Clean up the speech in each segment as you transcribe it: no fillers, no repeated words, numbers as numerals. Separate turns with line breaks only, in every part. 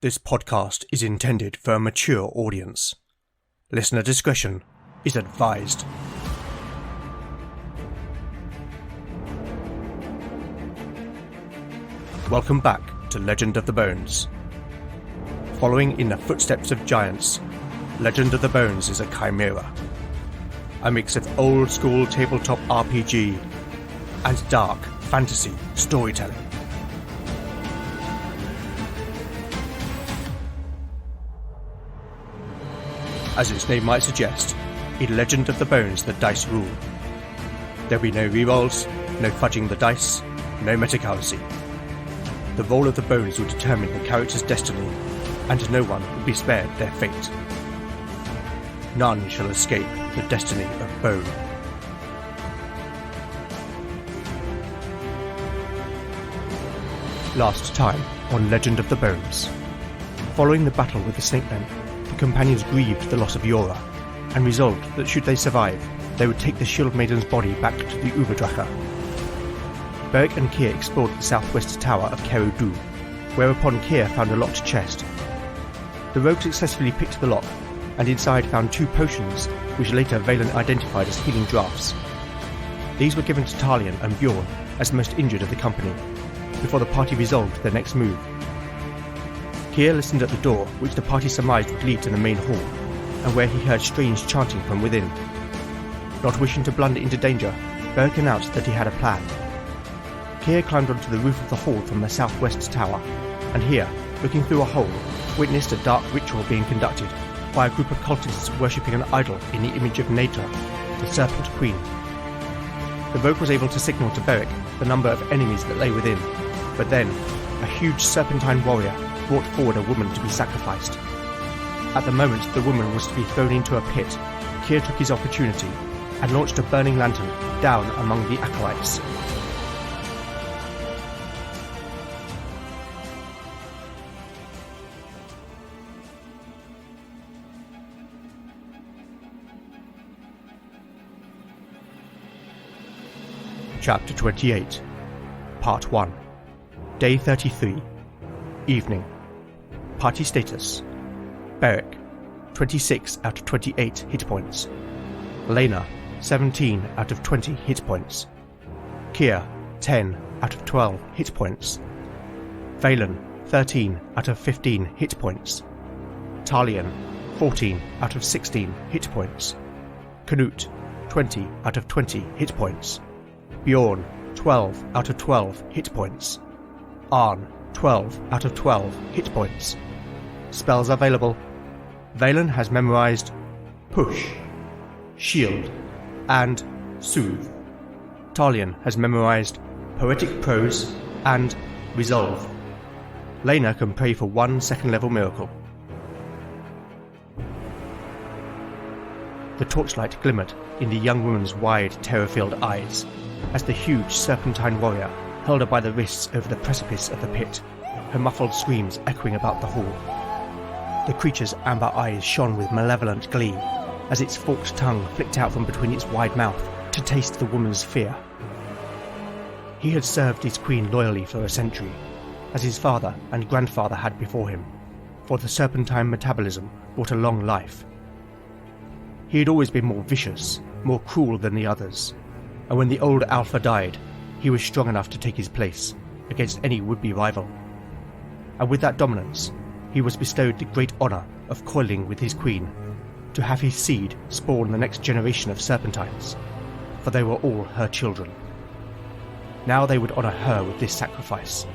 This podcast is intended for a mature audience. Listener discretion is advised. Welcome back to Legend of the Bones. Following in the footsteps of giants, Legend of the Bones is a chimera. A mix of old-school tabletop RPG and dark fantasy storytelling. As its name might suggest, in Legend of the Bones the dice rule. There'll be no rerolls, no fudging the dice, no metacurrency. The roll of the bones will determine the character's destiny, and no one will be spared their fate. None shall escape the destiny of Bone. Last time on Legend of the Bones. Following the battle with the Snake Men, the companions grieved the loss of Yora, and resolved that should they survive, they would take the Shield Maiden's body back to the Uberdrache. Beric and Kier explored the southwest tower of Keru-Du, whereupon Kier found a locked chest. The rogue successfully picked the lock, and inside found 2 potions, which later Valen identified as healing draughts. These were given to Talion and Bjorn as the most injured of the company, before the party resolved their next move. Kier listened at the door, which the party surmised would lead to the main hall, and where he heard strange chanting from within. Not wishing to blunder into danger, Beric announced that he had a plan. Kier climbed onto the roof of the hall from the southwest tower, and here, looking through a hole, witnessed a dark ritual being conducted by a group of cultists worshipping an idol in the image of Natura, the Serpent Queen. The rogue was able to signal to Beric the number of enemies that lay within, but then, a huge serpentine warrior brought forward a woman to be sacrificed. At the moment the woman was to be thrown into a pit, Kier took his opportunity and launched a burning lantern down among the acolytes. Chapter 28, Part 1, Day 33, Evening. Party status: Beric, 26 out of 28 hit points. Lena, 17 out of 20 hit points. Kier, 10 out of 12 hit points. Valen, 13 out of 15 hit points. Talion, 14 out of 16 hit points. Canute, 20 out of 20 hit points. Bjorn, 12 out of 12 hit points. Arn, 12 out of 12 hit points. Spells available: Valen has memorized Push, Shield, and Soothe. Talion has memorized Poetic Prose and Resolve. Lena can pray for 1 second-level miracle. The torchlight glimmered in the young woman's wide, terror-filled eyes as the huge serpentine warrior held her by the wrists over the precipice of the pit, her muffled screams echoing about the hall. The creature's amber eyes shone with malevolent glee as its forked tongue flicked out from between its wide mouth to taste the woman's fear. He had served his queen loyally for a century, as his father and grandfather had before him, for the serpentine metabolism brought a long life. He had always been more vicious, more cruel than the others, and when the old alpha died, he was strong enough to take his place against any would-be rival. And with that dominance, he was bestowed the great honour of coiling with his queen, to have his seed spawn the next generation of serpentines, for they were all her children. Now they would honour her with this sacrifice,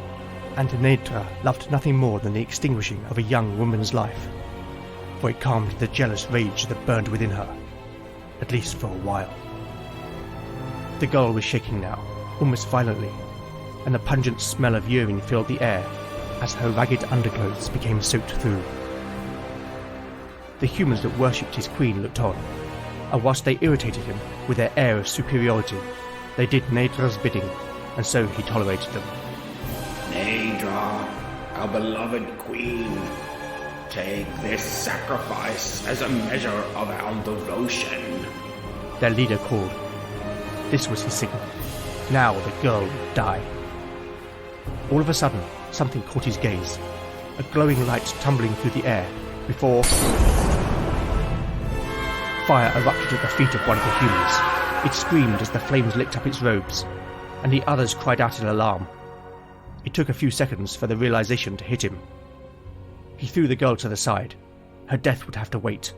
and Natura loved nothing more than the extinguishing of a young woman's life, for it calmed the jealous rage that burned within her, at least for a while. The girl was shaking now, almost violently, and the pungent smell of urine filled the air as her ragged underclothes became soaked through. The humans that worshipped his queen looked on, and whilst they irritated him with their air of superiority, they did Natura's bidding, and so he tolerated them.
Natura, our beloved queen, take this sacrifice as a measure of our devotion,
their leader called. This was his signal. Now the girl would die. All of a sudden, something caught his gaze. a glowing light tumbling through the air, before fire erupted at the feet of one of the humans. It screamed as the flames licked up its robes, and the others cried out in alarm. It took a few seconds for the realization to hit him. He threw the girl to the side. Her death would have to wait.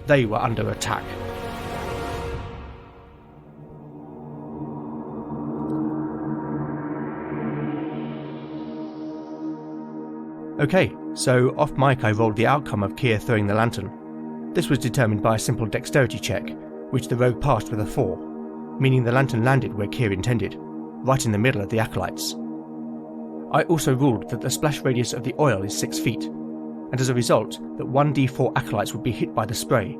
They were under attack. Okay, so off mic I rolled the outcome of Kier throwing the lantern. This was determined by a simple dexterity check, which the rogue passed with a 4, meaning the lantern landed where Kier intended, right in the middle of the acolytes. I also ruled that the splash radius of the oil is 6 feet, and as a result that 1d4 acolytes would be hit by the spray.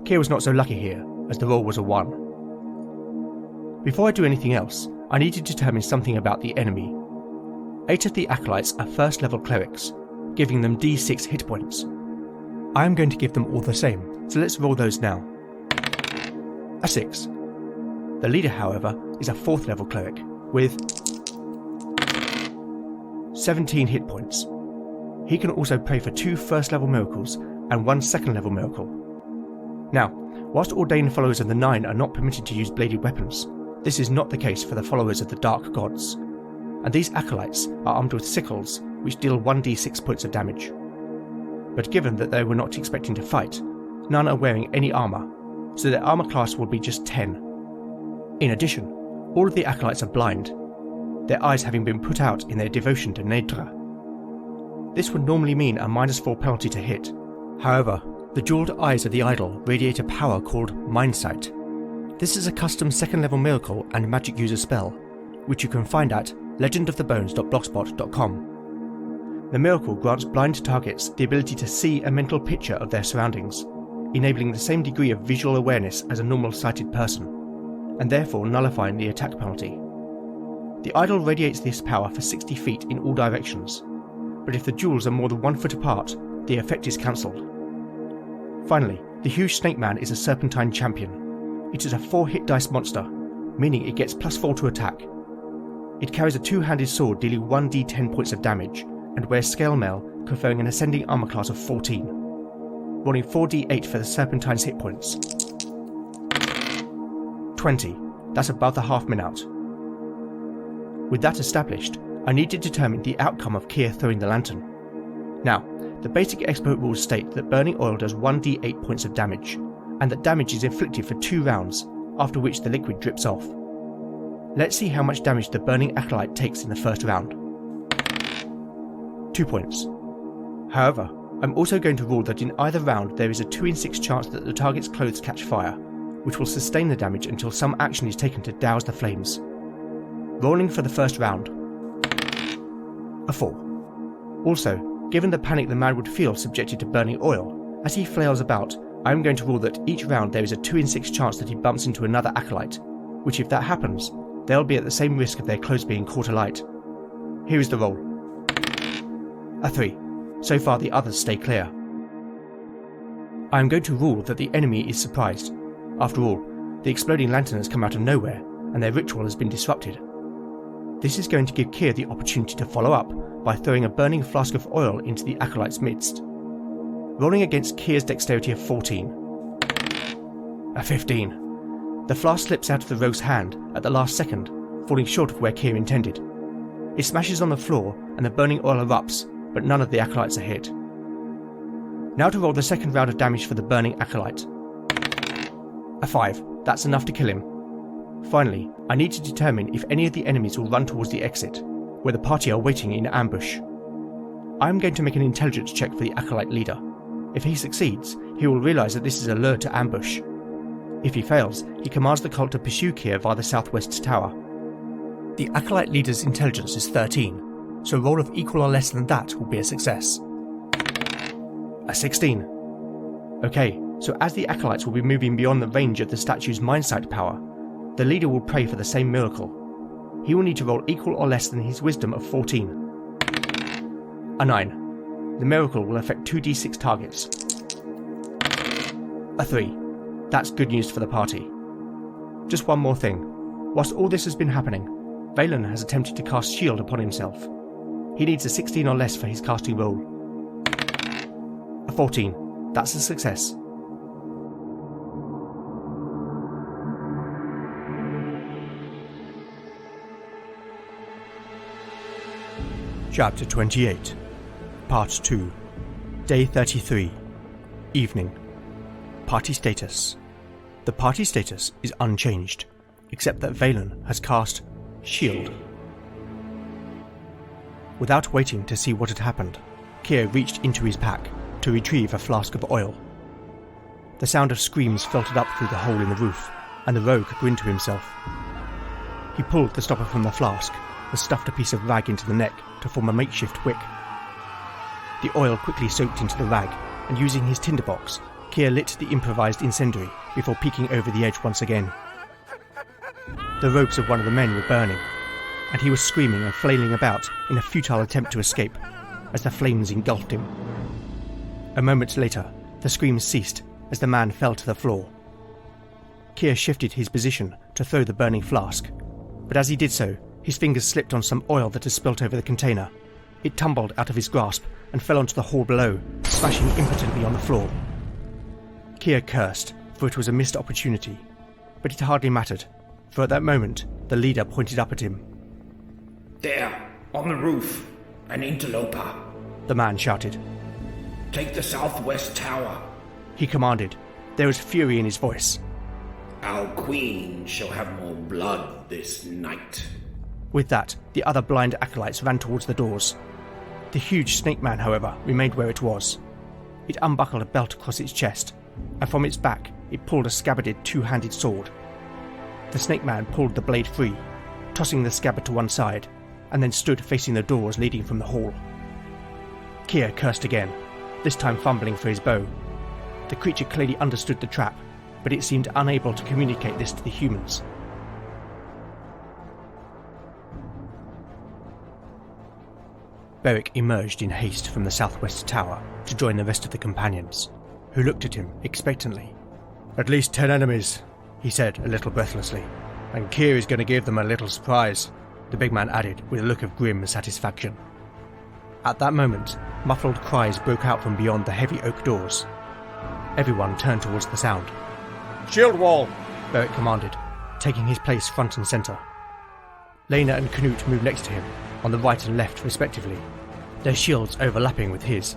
Kier was not so lucky here, as the roll was a 1. Before I do anything else, I need to determine something about the enemy. 8 of the acolytes are first level clerics, giving them d6 hit points. I am going to give them all the same, so let's roll those now. A 6. The leader, however, is a 4th level cleric, with 17 hit points. He can also pray for 2 first level miracles and 1 second level miracle. Now, whilst ordained followers of the 9 are not permitted to use bladed weapons, this is not the case for the followers of the Dark Gods, and these acolytes are armed with sickles which deal 1d6 points of damage. But given that they were not expecting to fight, none are wearing any armour, so their armour class will be just 10. In addition, all of the acolytes are blind, their eyes having been put out in their devotion to Nedra. This would normally mean a -4 penalty to hit. However, the jewelled eyes of the idol radiate a power called Mindsight. This is a custom 2nd level miracle and magic user spell, which you can find at legendofthebones.blogspot.com. The miracle grants blind targets the ability to see a mental picture of their surroundings, enabling the same degree of visual awareness as a normal sighted person, and therefore nullifying the attack penalty. The idol radiates this power for 60 feet in all directions, but if the jewels are more than 1 foot apart, the effect is cancelled. Finally, the huge snake man is a serpentine champion. It is a 4-hit dice monster, meaning it gets +4 to attack. It carries a 2-handed sword dealing 1d10 points of damage, and wears scale mail, conferring an ascending armor class of 14. Rolling 4d8 for the serpentine's hit points. 20. That's above the half-min out. With that established, I need to determine the outcome of Kier throwing the lantern. Now, the basic expert rules state that burning oil does 1d8 points of damage, and that damage is inflicted for 2 rounds, after which the liquid drips off. Let's see how much damage the burning acolyte takes in the first round. 2 points. However, I'm also going to rule that in either round there is a 2 in 6 chance that the target's clothes catch fire, which will sustain the damage until some action is taken to douse the flames. Rolling for the first round. A 4. Also, given the panic the man would feel subjected to burning oil, as he flails about, I am going to rule that each round there is a 2 in 6 chance that he bumps into another acolyte, which if that happens, they'll be at the same risk of their clothes being caught alight. Here is the roll. A 3. So far the others stay clear. I am going to rule that the enemy is surprised. After all, the exploding lantern has come out of nowhere, and their ritual has been disrupted. This is going to give Kier the opportunity to follow up by throwing a burning flask of oil into the acolyte's midst. Rolling against Kier's dexterity of 14. A 15. The flask slips out of the rogue's hand at the last second, falling short of where Kier intended. It smashes on the floor and the burning oil erupts, but none of the acolytes are hit. Now to roll the second round of damage for the burning acolyte. A 5. That's enough to kill him. Finally, I need to determine if any of the enemies will run towards the exit, where the party are waiting in ambush. I am going to make an intelligence check for the acolyte leader. If he succeeds, he will realise that this is a lure to ambush. If he fails, he commands the cult to pursue Kier via the southwest tower. The acolyte leader's intelligence is 13, so a roll of equal or less than that will be a success. A 16. Okay, so as the acolytes will be moving beyond the range of the statue's mindsight power, the leader will pray for the same miracle. He will need to roll equal or less than his wisdom of 14. A 9. The miracle will affect 2d6 targets. A 3. That's good news for the party. Just one more thing. Whilst all this has been happening, Valen has attempted to cast shield upon himself. He needs a 16 or less for his casting roll. A 14. That's a success. Chapter 28. Part 2. Day 33. Evening. Party status. The party status is unchanged, except that Valen has cast Shield. Without waiting to see what had happened, Keir reached into his pack to retrieve a flask of oil. The sound of screams filtered up through the hole in the roof, and the rogue grinned to himself. He pulled the stopper from the flask and stuffed a piece of rag into the neck to form a makeshift wick. The oil quickly soaked into the rag, and using his tinderbox, Keir lit the improvised incendiary before peeking over the edge once again. The robes of one of the men were burning, and he was screaming and flailing about in a futile attempt to escape as the flames engulfed him. A moment later, the screams ceased as the man fell to the floor. Keir shifted his position to throw the burning flask, but as he did so, his fingers slipped on some oil that had spilt over the container. It tumbled out of his grasp and fell onto the hall below, smashing impotently on the floor. Keir cursed, for it was a missed opportunity, but it hardly mattered, for at that moment the leader pointed up at him.
There, on the roof, an interloper,
the man shouted.
Take the southwest tower,
he commanded. There was fury in his voice.
Our queen shall have more blood this night.
With that, the other blind acolytes ran towards the doors. The huge snake man, however, remained where it was. It unbuckled a belt across its chest, and from its back it pulled a scabbarded two-handed sword. The snake man pulled the blade free, tossing the scabbard to one side, and then stood facing the doors leading from the hall. Keir cursed again, this time fumbling for his bow. The creature clearly understood the trap, but it seemed unable to communicate this to the humans. Beric emerged in haste from the southwest tower to join the rest of the companions, who looked at him expectantly. "At least 10 enemies, he said a little breathlessly, and Keir is going to give them a little surprise," the big man added with a look of grim satisfaction. At that moment, muffled cries broke out from beyond the heavy oak doors. Everyone turned towards the sound. "Shield wall!" Beric commanded, taking his place front and centre. Lena and Knut moved next to him, on the right and left respectively, their shields overlapping with his,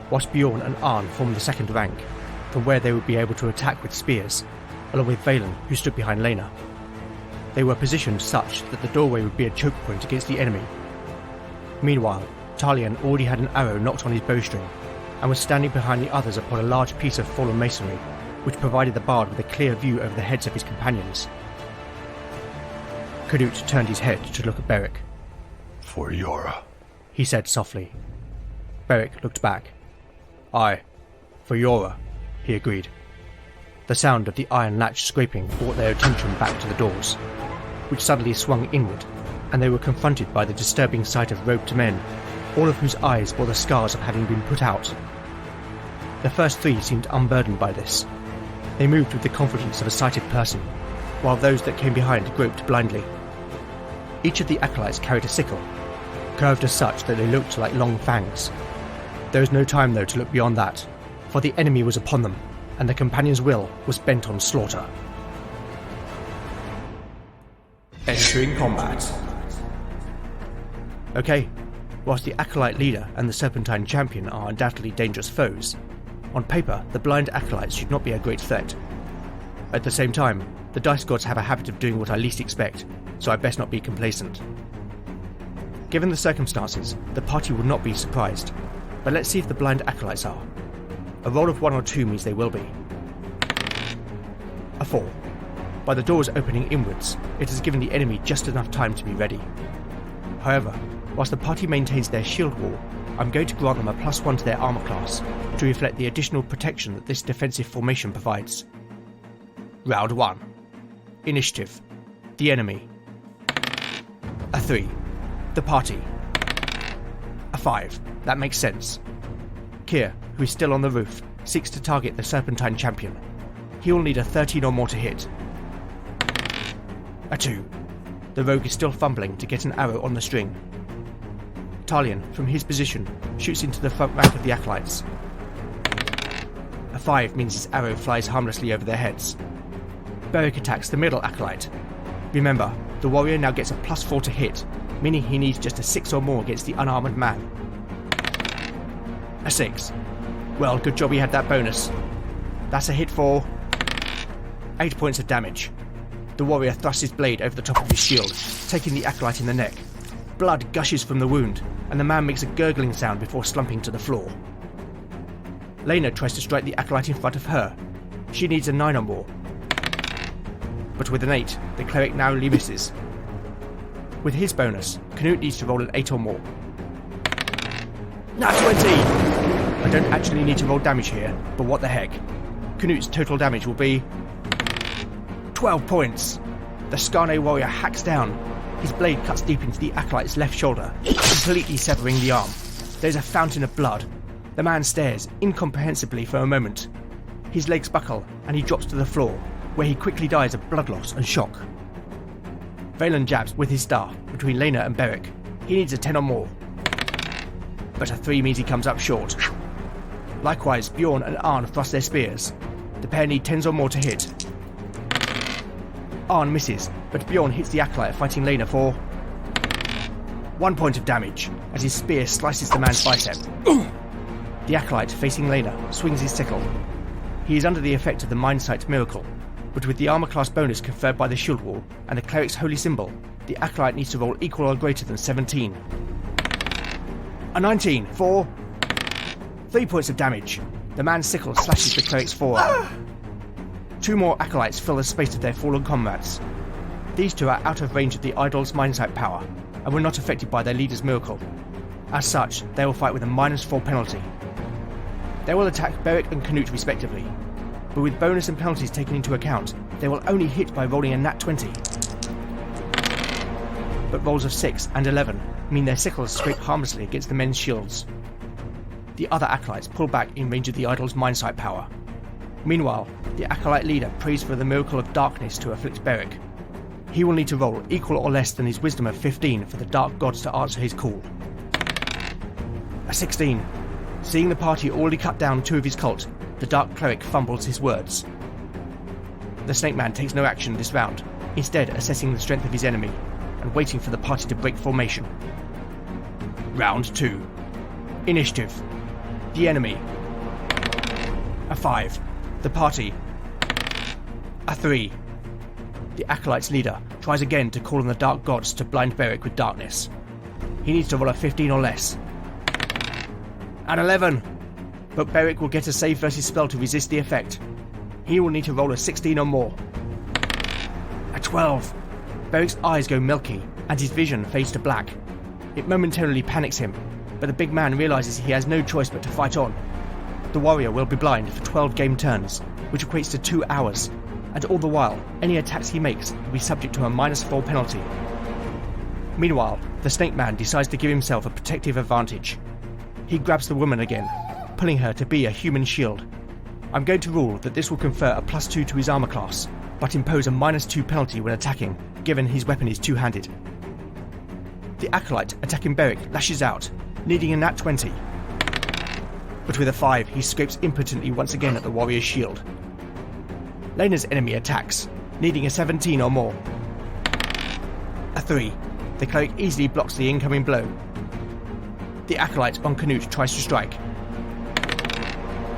whilst Bjorn and Arn formed the second rank, from where they would be able to attack with spears, along with Valen, who stood behind Lena. They were positioned such that the doorway would be a choke point against the enemy. Meanwhile, Talion already had an arrow knocked on his bowstring, and was standing behind the others upon a large piece of fallen masonry, which provided the bard with a clear view over the heads of his companions. Knut turned his head to look at Beric.
"For Yora,"
he said softly. Beric looked back. "Aye, for Yora," he agreed. The sound of the iron latch scraping brought their attention back to the doors, which suddenly swung inward, and they were confronted by the disturbing sight of robed men, all of whose eyes bore the scars of having been put out. The first three seemed unburdened by this. They moved with the confidence of a sighted person, while those that came behind groped blindly. Each of the acolytes carried a sickle, curved as such that they looked like long fangs. There was no time, though, to look beyond that, for the enemy was upon them, and the companions' will was bent on slaughter. Entering combat. Okay, whilst the acolyte leader and the serpentine champion are undoubtedly dangerous foes, on paper the blind acolytes should not be a great threat. At the same time, the dice gods have a habit of doing what I least expect, so I best not be complacent. Given the circumstances, the party would not be surprised, but let's see if the blind acolytes are. A roll of 1 or 2 means they will be. A 4. By the doors opening inwards, it has given the enemy just enough time to be ready. However, whilst the party maintains their shield wall, I'm going to grant them a +1 to their armour class to reflect the additional protection that this defensive formation provides. Round 1. Initiative. The enemy. A 3. The party. A 5. That makes sense. Keir, who is still on the roof, seeks to target the serpentine champion. He will need a 13 or more to hit. A 2. The rogue is still fumbling to get an arrow on the string. Talion, from his position, shoots into the front rank of the acolytes. A 5 means his arrow flies harmlessly over their heads. Beric attacks the middle acolyte. Remember, the warrior now gets a +4 to hit, meaning he needs just a 6 or more against the unarmoured man. A 6. Well, good job he had that bonus. That's a hit for 8 points of damage. The warrior thrusts his blade over the top of his shield, taking the acolyte in the neck. Blood gushes from the wound, and the man makes a gurgling sound before slumping to the floor. Lena tries to strike the acolyte in front of her. She needs a 9 or more. But with an 8, the cleric narrowly misses. With his bonus, Canute needs to roll an 8 or more. Nat 20! I don't actually need to roll damage here, but what the heck. Canute's total damage will be 12 points. The Skarne warrior hacks down. His blade cuts deep into the acolyte's left shoulder, completely severing the arm. There's a fountain of blood. The man stares incomprehensibly for a moment. His legs buckle and he drops to the floor, where he quickly dies of blood loss and shock. Valen jabs with his staff between Lena and Beric. He needs a 10 or more. But a 3 means he comes up short. Likewise, Bjorn and Arn thrust their spears. The pair need 10s or more to hit. Arn misses, but Bjorn hits the acolyte fighting Lena for 1 point of damage as his spear slices the man's bicep. The acolyte, facing Lena, swings his sickle. He is under the effect of the Mind Sight miracle, but with the armor class bonus conferred by the shield wall and the cleric's holy symbol, the acolyte needs to roll equal or greater than 17. A 19 for 3 points of damage. The man's sickle slashes the cleric's forearm. 2 more acolytes fill the space of their fallen comrades. These 2 are out of range of the idol's Mind Sight power and were not affected by their leader's miracle. As such, they will fight with a -4 penalty. They will attack Beric and Canute respectively, but with bonus and penalties taken into account, they will only hit by rolling a nat 20. But rolls of 6 and 11 mean their sickles scrape harmlessly against the men's shields. The other acolytes pull back in range of the idol's Mind Sight power. Meanwhile, the acolyte leader prays for the miracle of darkness to afflict Beric. He will need to roll equal or less than his wisdom of 15 for the dark gods to answer his call. A 16. Seeing the party already cut down 2 of his cult, the dark cleric fumbles his words. The snake man takes no action this round, instead assessing the strength of his enemy and waiting for the party to break formation. Round 2. Initiative. The enemy. A 5. The party. A 3. The acolyte's leader tries again to call on the dark gods to blind Beric with darkness. He needs to roll a 15 or less. An 11. But Beric will get a save versus spell to resist the effect. He will need to roll a 16 or more. A 12. Beric's eyes go milky and his vision fades to black. It momentarily panics him, but the big man realizes he has no choice but to fight on. The warrior will be blind for 12 game turns, which equates to 2 hours, and all the while, any attacks he makes will be subject to a -4 penalty. Meanwhile, the snake man decides to give himself a protective advantage. He grabs the woman again, pulling her to be a human shield. I'm going to rule that this will confer a +2 to his armor class, but impose a -2 penalty when attacking, given his weapon is two-handed. The acolyte attacking Beric lashes out, needing a nat 20. But with a 5, he scrapes impotently once again at the warrior's shield. Lena's enemy attacks, needing a 17 or more. A 3. The cleric easily blocks the incoming blow. The acolyte on Canute tries to strike,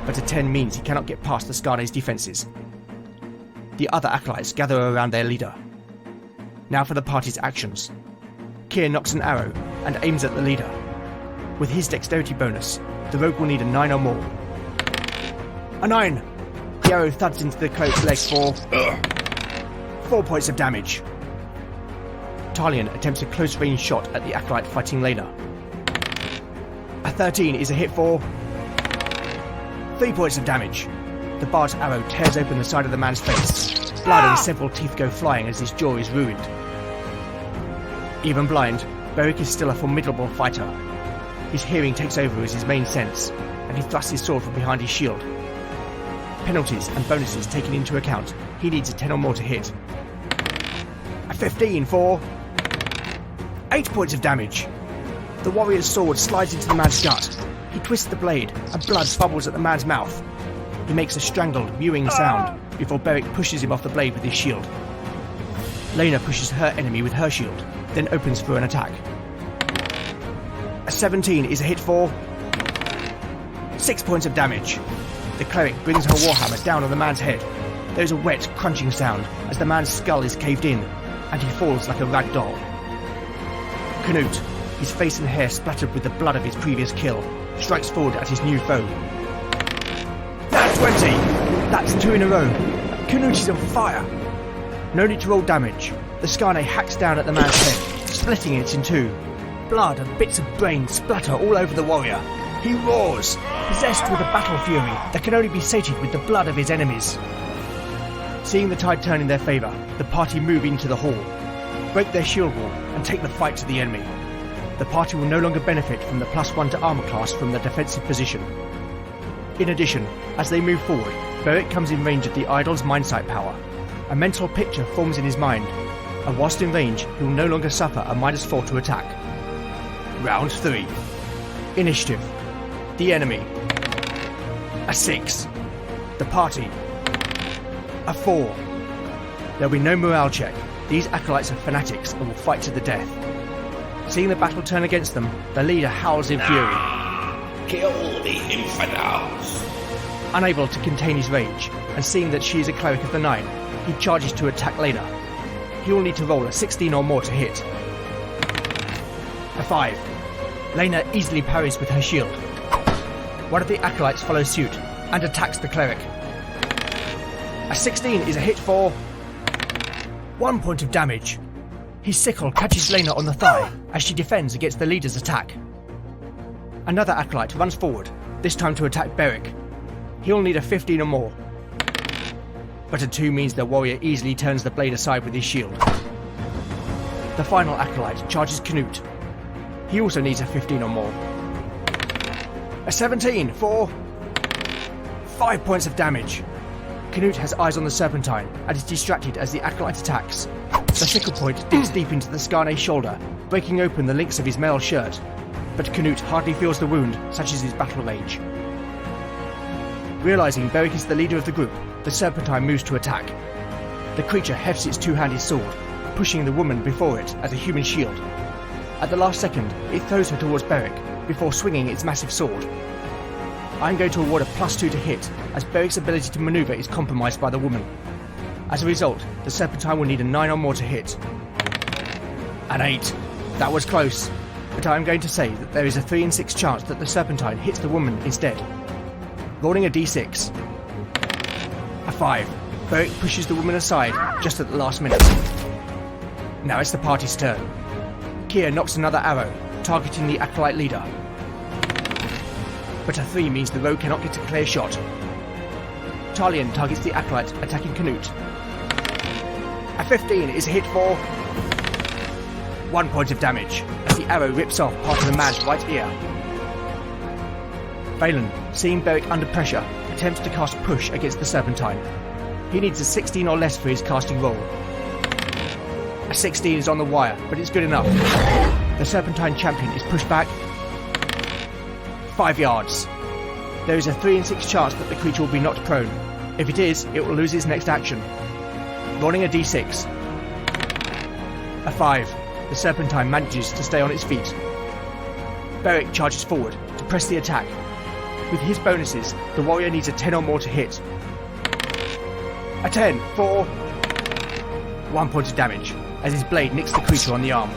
but a 10 means he cannot get past the Skarne's defences. The other acolytes gather around their leader. Now for the party's actions. Kier knocks an arrow and aims at the leader. With his dexterity bonus, the rogue will need a 9 or more. A 9! The arrow thuds into the cleric's leg for 4 points of damage. Talion attempts a close-range shot at the acolyte fighting Lena. A 13 is a hit for 3 points of damage. The barbed arrow tears open the side of the man's face. Blood and several teeth go flying as his jaw is ruined. Even blind, Beric is still a formidable fighter. His hearing takes over as his main sense, and he thrusts his sword from behind his shield. Penalties and bonuses taken into account, he needs a 10 or more to hit. A 15 for 8 points of damage. The warrior's sword slides into the man's gut. He twists the blade, and blood bubbles at the man's mouth. He makes a strangled, mewing sound before Beric pushes him off the blade with his shield. Lena pushes her enemy with her shield, then opens for an attack. A 17 is a hit for 6 points of damage. The cleric brings her warhammer down on the man's head. There is a wet, crunching sound as the man's skull is caved in, and he falls like a rag doll. Canute, his face and hair splattered with the blood of his previous kill, strikes forward at his new foe. That's 20! That's 2 in a row. Canute is on fire. No need to roll damage. The Skarne hacks down at the man's head, splitting it in two. Blood and bits of brain splatter all over the warrior. He roars, possessed with a battle fury that can only be sated with the blood of his enemies. Seeing the tide turn in their favour, the party move into the hall, break their shield wall, and take the fight to the enemy. The party will no longer benefit from the +1 to armour class from the defensive position. In addition, as they move forward, Beric comes in range of the idol's mindsight power. A mental picture forms in his mind, and whilst in range, he will no longer suffer a -4 to attack. Round 3. Initiative. The enemy. A 6. The party. A 4. There'll be no morale check. These acolytes are fanatics and will fight to the death. Seeing the battle turn against them, the leader howls in fury.
Kill the infidels!
Unable to contain his rage, and seeing that she is a cleric of the 9, he charges to attack Lena. He will need to roll a 16 or more to hit. A 5. Lena easily parries with her shield. One of the acolytes follows suit and attacks the cleric. A 16 is a hit for 1 point of damage. His sickle catches Lena on the thigh as she defends against the leader's attack. Another acolyte runs forward, this time to attack Beric. He'll need a 15 or more. But a 2 means the warrior easily turns the blade aside with his shield. The final acolyte charges Canute. He also needs a 15 or more. A 17 for 5 points of damage. Canute has eyes on the Serpentine and is distracted as the acolyte attacks. The sickle point digs deep into the Skarne's shoulder, breaking open the links of his mail shirt. But Canute hardly feels the wound, such as his battle rage. Realising Beric is the leader of the group, the Serpentine moves to attack. The creature hefts its two-handed sword, pushing the woman before it as a human shield. At the last second, it throws her towards Beric, before swinging its massive sword. I'm going to award a +2 to hit, as Beric's ability to manoeuvre is compromised by the woman. As a result, the Serpentine will need a 9 or more to hit. An 8. That was close, but I'm going to say that there is a 3 in 6 chance that the Serpentine hits the woman instead. Rolling a d6. A 5. Beric pushes the woman aside just at the last minute. Now it's the party's turn. Kier knocks another arrow, targeting the acolyte leader. But a 3 means the rogue cannot get a clear shot. Talion targets the acolyte, attacking Canute. A 15 is a hit for 1 point of damage, as the arrow rips off part of the man's right ear. Valen, seeing Beric under pressure, attempts to cast Push against the Serpentine. He needs a 16 or less for his casting roll. A 16 is on the wire, but it's good enough. The Serpentine champion is pushed back 5 yards. There is a 3 in 6 chance that the creature will be knocked prone. If it is, it will lose its next action. Rolling a d6. A 5. The Serpentine manages to stay on its feet. Beric charges forward to press the attack. With his bonuses, the warrior needs a 10 or more to hit. A 10 for 1 point of damage, as his blade nicks the creature on the arm.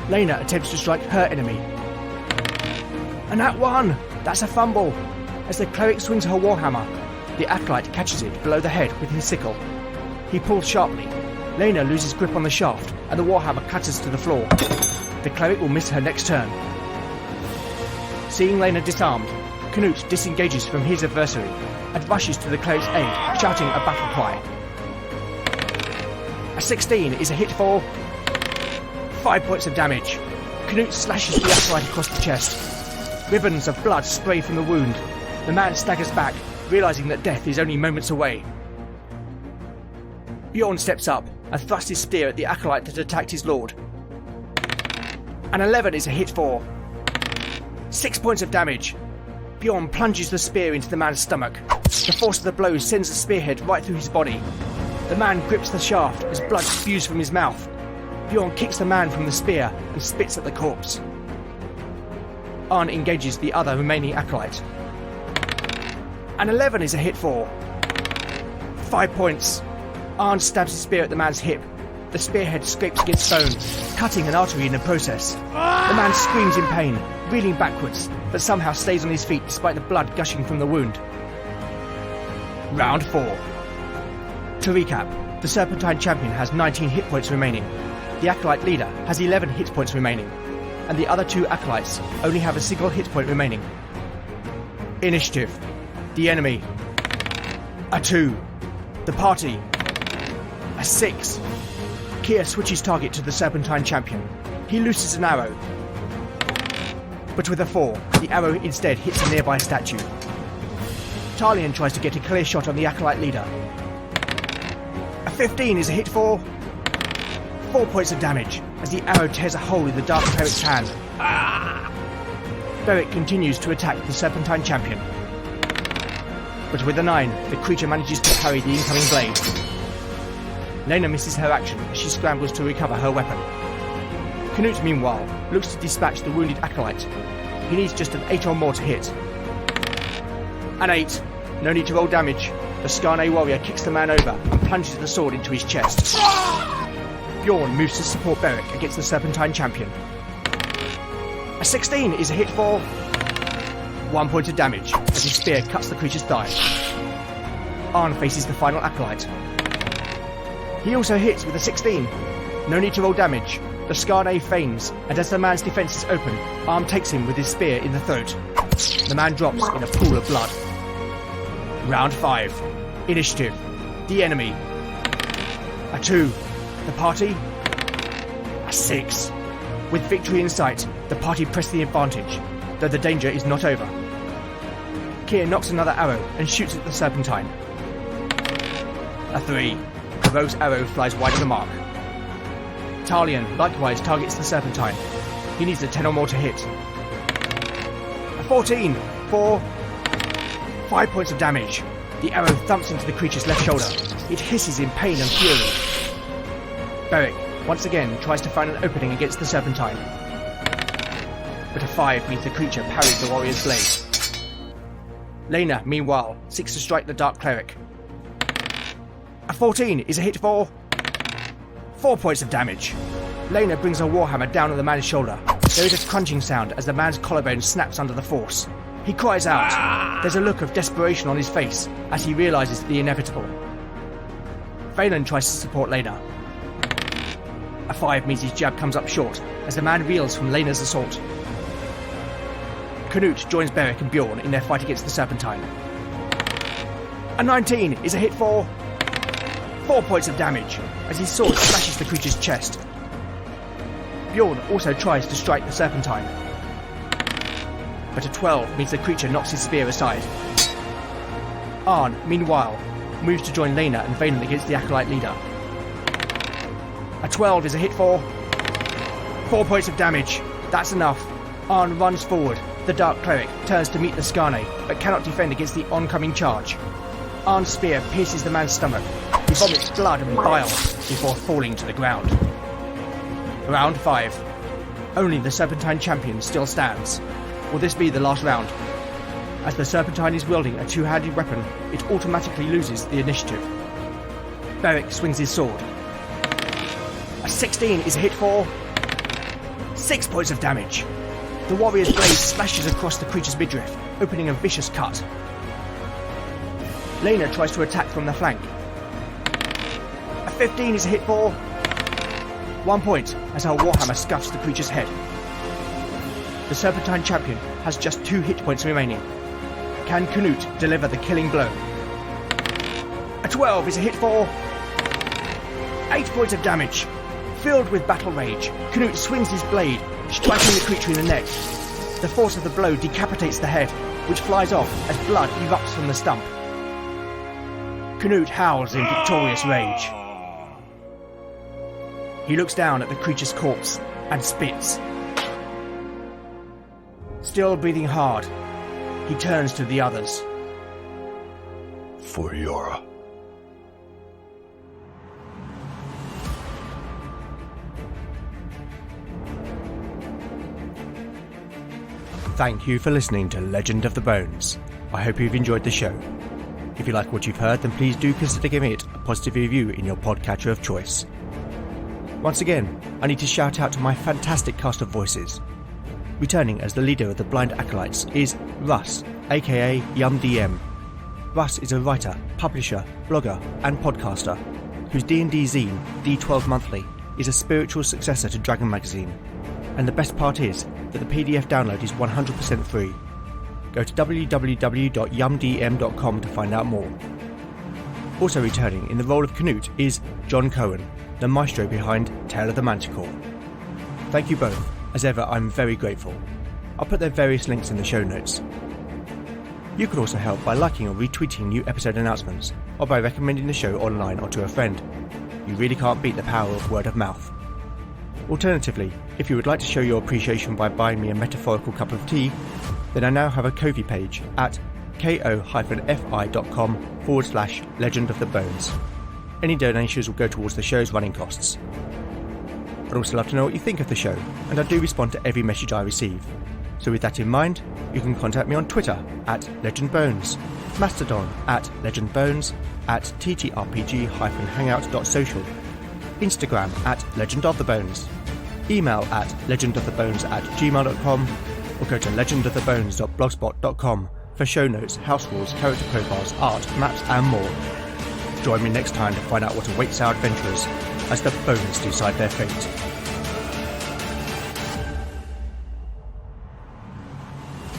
Lena attempts to strike her enemy. And that 1! That's a fumble! As the cleric swings her warhammer, the acolyte catches it below the head with his sickle. He pulls sharply. Lena loses grip on the shaft, and the warhammer clatters to the floor. The cleric will miss her next turn. Seeing Lena disarmed, Canute disengages from his adversary and rushes to the cleric's aid, shouting a battle cry. A 16 is a hit for 5 points of damage. Canute slashes the acolyte across the chest. Ribbons of blood spray from the wound. The man staggers back, realising that death is only moments away. Bjorn steps up and thrusts his spear at the acolyte that attacked his lord. An 11 is a hit for 6 points of damage. Bjorn plunges the spear into the man's stomach. The force of the blow sends the spearhead right through his body. The man grips the shaft as blood spews from his mouth. Bjorn kicks the man from the spear and spits at the corpse. Arn engages the other remaining acolyte. An 11 is a hit for 5 points. Arn stabs his spear at the man's hip. The spearhead scrapes against bone, cutting an artery in the process. The man screams in pain, reeling backwards, but somehow stays on his feet despite the blood gushing from the wound. Round 4. To recap, the Serpentine champion has 19 hit points remaining. The acolyte leader has 11 hit points remaining, and the other 2 acolytes only have a single hit point remaining. Initiative. The enemy. A 2. The party. A 6. Kier switches target to the Serpentine champion. He looses an arrow, but with a 4, the arrow instead hits a nearby statue. Talion tries to get a clear shot on the acolyte leader. A 15 is a hit for 4 points of damage as the arrow tears a hole in the Dark Cleric's hand. Beric continues to attack the Serpentine champion, but with a 9, the creature manages to parry the incoming blade. Lena misses her action as she scrambles to recover her weapon. Knut, meanwhile, looks to dispatch the wounded acolyte. He needs just an 8 or more to hit. An 8. No need to roll damage. The Skarne warrior kicks the man over and plunges the sword into his chest. Bjorn moves to support Beric against the Serpentine champion. A 16 is a hit for 1 point of damage as his spear cuts the creature's thigh. Arn faces the final acolyte. He also hits with a 16. No need to roll damage. The Skarne feigns, and as the man's defences open, Arn takes him with his spear in the throat. The man drops in a pool of blood. Round 5. Initiative. The enemy. A 2. The party. A 6. With victory in sight, the party press the advantage, though the danger is not over. Kier knocks another arrow and shoots at the Serpentine. A 3. The rose arrow flies wide of the mark. Talion likewise targets the Serpentine. He needs a 10 or more to hit. A 14 for 5 points of damage. The arrow thumps into the creature's left shoulder. It hisses in pain and fury. Beric once again tries to find an opening against the Serpentine, but a 5 means the creature parries the warrior's blade. Lena, meanwhile, seeks to strike the Dark Cleric. A 14 is a hit for 4 points of damage. Lena brings her warhammer down on the man's shoulder. There is a crunching sound as the man's collarbone snaps under the force. He cries out. There's a look of desperation on his face as he realises the inevitable. Phelan tries to support Lena. A 5 means his jab comes up short as the man reels from Lena's assault. Knut joins Beric and Bjorn in their fight against the Serpentine. A 19 is a hit for 4 points of damage as his sword slashes the creature's chest. Bjorn also tries to strike the Serpentine, but a 12 means the creature knocks his spear aside. Arn, meanwhile, moves to join Lena and Valen against the Acolyte leader. A 12 is a hit for 4 points of damage. That's enough. Arn runs forward. The Dark Cleric turns to meet the Skarne, but cannot defend against the oncoming charge. Arn's spear pierces the man's stomach. He vomits blood and bile before falling to the ground. Round 5. Only the Serpentine champion still stands. Will this be the last round? As the Serpentine is wielding a two-handed weapon, it automatically loses the initiative. Beric swings his sword. A 16 is a hit for 6 points of damage. The warrior's blade slashes across the creature's midriff, opening a vicious cut. Lena tries to attack from the flank. A 15 is a hit for 1 point as her warhammer scuffs the creature's head. The Serpentine champion has just 2 hit points remaining. Can Knut deliver the killing blow? A 12 is a hit for 8 points of damage. Filled with battle rage, Knut swings his blade, striking the creature in the neck. The force of the blow decapitates the head, which flies off as blood erupts from the stump. Knut howls in victorious rage. He looks down at the creature's corpse and spits. Still breathing hard, he turns to the others.
For Yora.
Thank you for listening to Legend of the Bones. I hope you've enjoyed the show. If you like what you've heard, then please do consider giving it a positive review in your podcatcher of choice. Once again, I need to shout out to my fantastic cast of voices. Returning as the leader of the Blind Acolytes is Russ, aka YumDM. Russ is a writer, publisher, blogger and podcaster whose D&D zine, D12 Monthly, is a spiritual successor to Dragon Magazine. And the best part is that the PDF download is 100% free. Go to www.yumdm.com to find out more. Also returning in the role of Canute is John Cohen, the maestro behind Tale of the Manticore. Thank you both, as ever I'm very grateful. I'll put their various links in the show notes. You could also help by liking or retweeting new episode announcements, or by recommending the show online or to a friend. You really can't beat the power of word of mouth. Alternatively, if you would like to show your appreciation by buying me a metaphorical cup of tea, then I now have a Ko-fi page at ko-fi.com/Legend of the Bones. Any donations will go towards the show's running costs. I'd also love to know what you think of the show, and I do respond to every message I receive. So with that in mind, you can contact me on Twitter at LegendBones, Mastodon at LegendBones, at ttrpg-hangout.social, Instagram at Legend of the Bones, email at legendofthebones@gmail.com, or go to legendofthebones.blogspot.com for show notes, house rules, character profiles, art, maps and more. Join me next time to find out what awaits our adventurers as the bones decide their fate.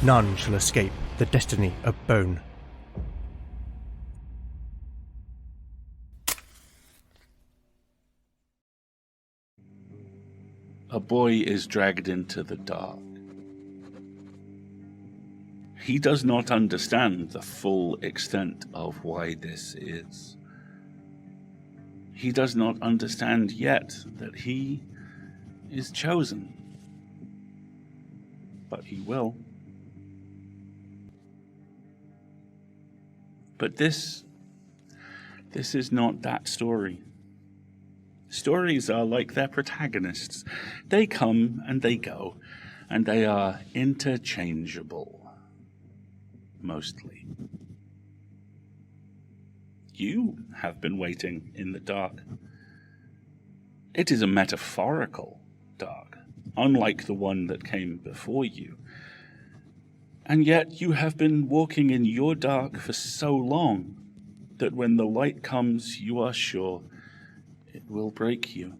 None shall escape the destiny of Bone.
A boy is dragged into the dark. He does not understand the full extent of why this is. He does not understand yet that he is chosen. But he will. But this is not that story. Stories are like their protagonists. They come and they go, and they are interchangeable. Mostly. You have been waiting in the dark. It is a metaphorical dark, unlike the one that came before you. And yet you have been walking in your dark for so long that when the light comes, you are sure it will break you.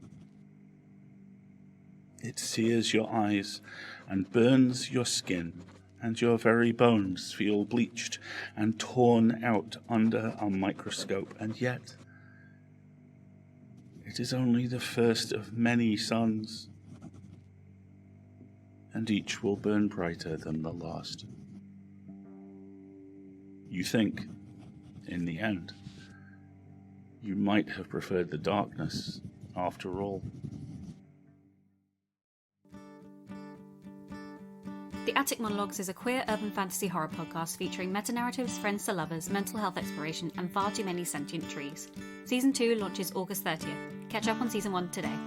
It sears your eyes and burns your skin, and your very bones feel bleached and torn out under a microscope, and yet it is only the first of many suns, and each will burn brighter than the last. You think, in the end, you might have preferred the darkness after all.
The Attic Monologues is a queer urban fantasy horror podcast featuring meta-narratives, friends to lovers, mental health exploration, and far too many sentient trees. Season 2 launches August 30th. Catch up on Season 1 today.